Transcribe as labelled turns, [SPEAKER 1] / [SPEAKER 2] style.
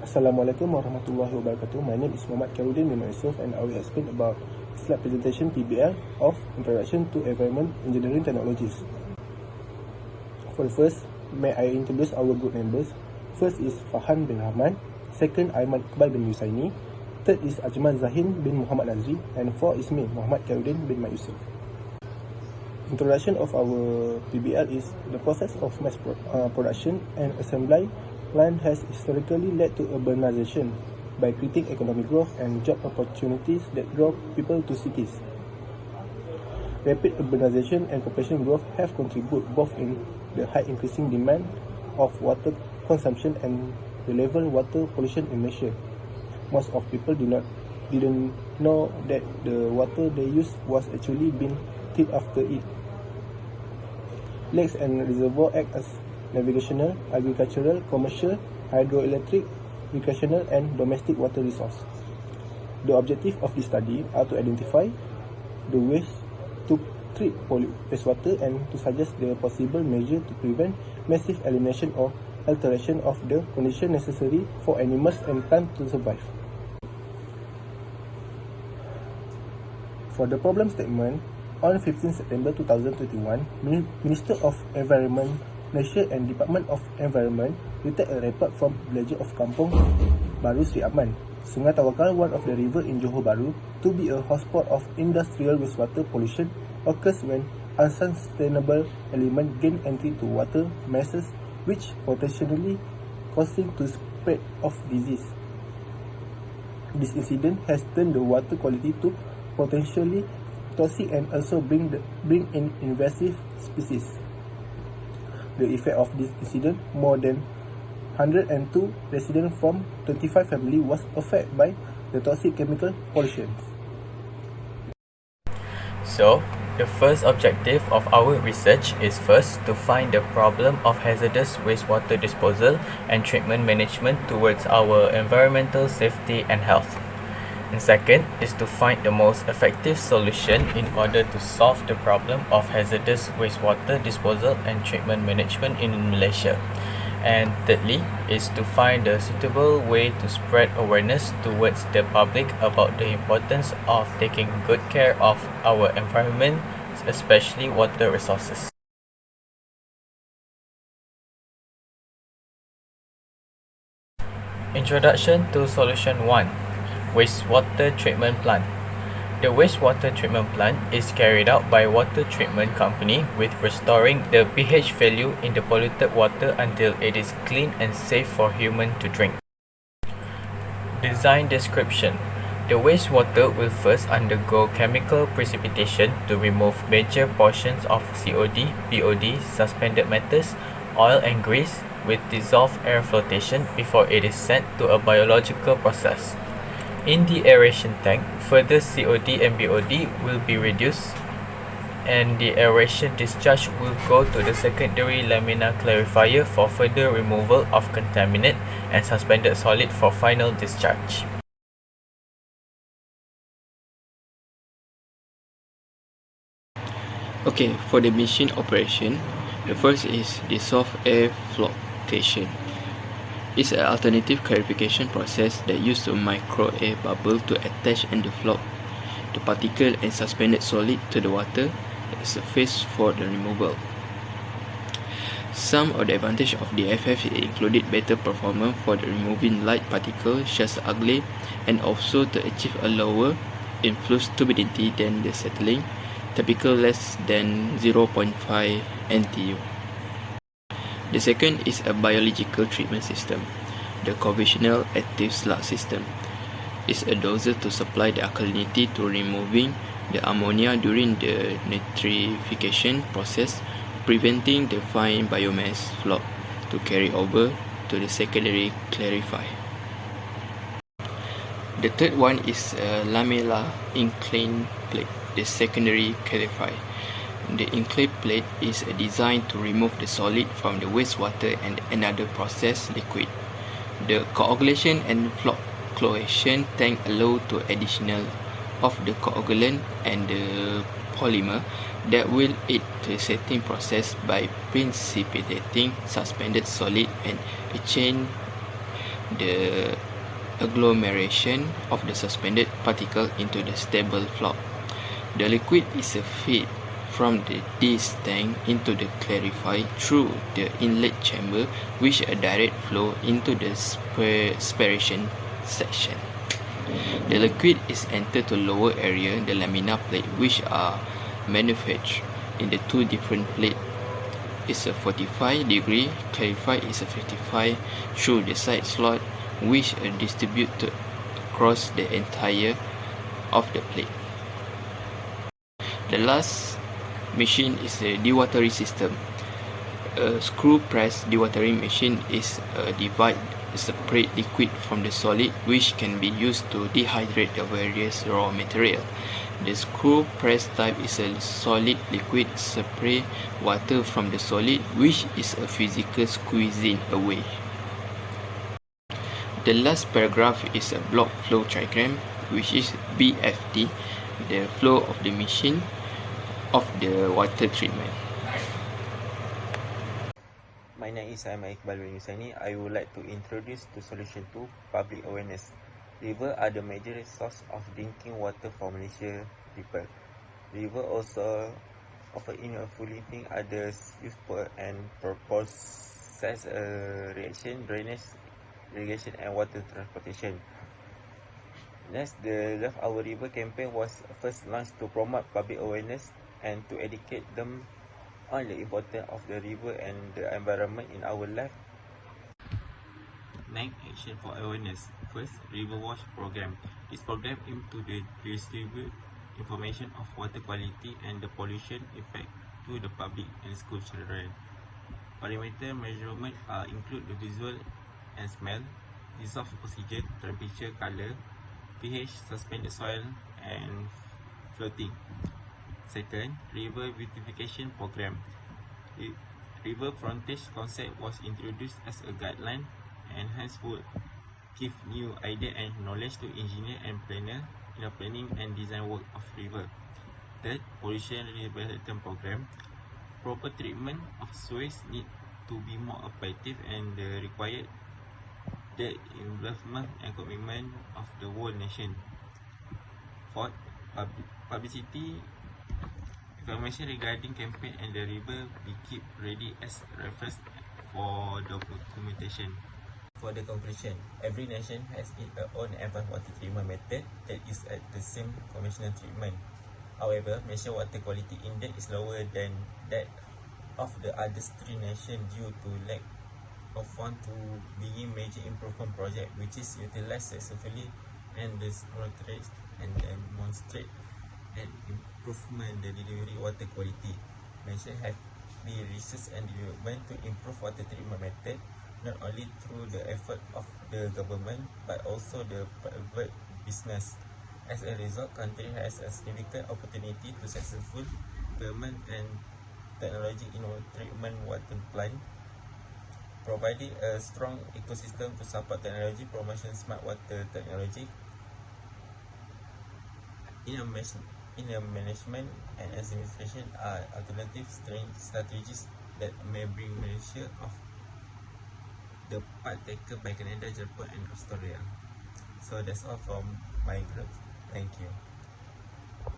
[SPEAKER 1] Assalamualaikum warahmatullahi wabarakatuh. My name is Muhammad Karudin bin Yusuf and I will explain about slide presentation PBL of Introduction to Environment Engineering Technologies. For the first, may I introduce our group members. First is Fahan bin Rahman. Second, Aiman Iqbal bin Yusaini. Third is Ajman Zahin bin Muhammad Nazri. And fourth is me, Muhammad Karudin bin Mat Yusuf. Introduction of our PBL is the process of mass production and assembly line has historically led to urbanization by creating economic growth and job opportunities that draw people to cities. Rapid urbanization and population growth have contributed both in the high increasing demand of water consumption and the level water pollution in Malaysia. Most of people didn't know that the water they used was actually being treated after it. Lakes and reservoirs act as navigational, agricultural, commercial, hydroelectric, recreational and domestic water resource. The objective of this study are to identify the ways to treat wastewater and to suggest the possible measure to prevent massive elimination or alteration of the condition necessary for animals and plants to survive. For the problem statement, on 15 September 2021, Minister of Environment Malaysia and Department of Environment tweeted a report from village of Kampung Baru Sri Aman, Sungai Tawakal, one of the river in Johor Bahru, to be a hotspot of industrial wastewater pollution occurs when unsustainable element gain entry to water masses, which potentially causing to spread of disease. This incident has turned the water quality to potentially toxic and also bring in invasive species. The effect of this incident, more than 102 residents from 25 families was affected by the toxic chemical pollution.
[SPEAKER 2] So, the first objective of our research is first to find the problem of hazardous wastewater disposal and treatment management towards our environmental safety and health. And second is to find the most effective solution in order to solve the problem of hazardous wastewater disposal and treatment management in Malaysia. And thirdly is to find a suitable way to spread awareness towards the public about the importance of taking good care of our environment, especially water resources. Introduction to Solution 1. Wastewater Treatment Plant. The wastewater treatment plant is carried out by a water treatment company with restoring the pH value in the polluted water until it is clean and safe for human to drink. Design description. The wastewater will first undergo chemical precipitation to remove major portions of COD, BOD, suspended matters, oil and grease with dissolved air flotation before it is sent to a biological process. In the aeration tank, further COD and BOD will be reduced and the aeration discharge will go to the secondary laminar clarifier for further removal of contaminant and suspended solid for final discharge.
[SPEAKER 3] Okay, for the machine operation, the first is dissolved air flotation. It's an alternative clarification process that uses a micro air bubble to attach and deflop the particle and suspended solid to the water surface for the removal. Some of the advantages of the FF included better performance for the removing light particles such as ugly, and also to achieve a lower influx turbidity than the settling, typically less than 0.5 NTU. The second is a biological treatment system. The conventional active sludge system is a doser to supply the alkalinity to removing the ammonia during the nitrification process, preventing the fine biomass flow to carry over to the secondary clarifier. The third one is a lamellar inclined plate, the secondary clarifier. The inclined plate is designed to remove the solid from the wastewater and another processed liquid. The coagulation and fluctuation tank allow to additional of the coagulant and the polymer that will aid the setting process by precipitating suspended solid and a chain the agglomeration of the suspended particle into the stable flow. The liquid is fed from this tank into the clarifier through the inlet chamber, which a direct flow into the spiration section. The liquid is entered to lower area, the laminar plate, which are manufactured in the two different plate. Is a 45 degree, clarifier is a 55 through the side slot, which are distributed across the entire of the plate. The last machine is a dewatering system. A screw press dewatering machine is a divide separate liquid from the solid, which can be used to dehydrate the various raw material. The screw press type is a solid liquid separate water from the solid, which is a physical squeezing away. The last paragraph is a block flow diagram, which is BFD, the flow of the machine of the water treatment.
[SPEAKER 4] My name is Iqbal bin Yusani. I would like to introduce the solution to public awareness. Rivers are the major source of drinking water for Malaysia people. Rivers also offer innovative living others useful and process reaction, drainage, irrigation and water transportation. Next, the Love Our River campaign was first launched to promote public awareness and to educate them on the importance of the river and the environment in our life. 9 action for awareness. First, River Wash Program. This program aims to distribute information of water quality and the pollution effect to the public and school children. Parameter measurement include the visual and smell, dissolved oxygen, temperature, color, pH, suspended soil and floating. Second, River Beautification Program. River frontage concept was introduced as a guideline and hence would give new idea and knowledge to engineer and planner in the planning and design work of river. Third, Pollution Rehabilitation Program. Proper treatment of sewage need to be more effective and required the involvement and commitment of the whole nation. Fourth, publicity. Information regarding campaign and the river be kept ready as reference for documentation. For the conclusion, every nation has its own advanced water treatment method that is at the same conventional treatment. However, Malaysia water quality index is lower than that of the other 3 nations due to lack of fund to begin major improvement project which is utilized successfully and demonstrate and improvement the delivery water quality. Malaysia have the research and development to improve water treatment method not only through the effort of the government but also the private business. As a result, country has a significant opportunity to successful development and technology in treatment water plant, providing a strong ecosystem to support technology promotion smart water technology in a management and administration are alternative strategies that may bring Malaysia off the path taken by Canada, Japan and Australia. So that's all from my group. Thank you.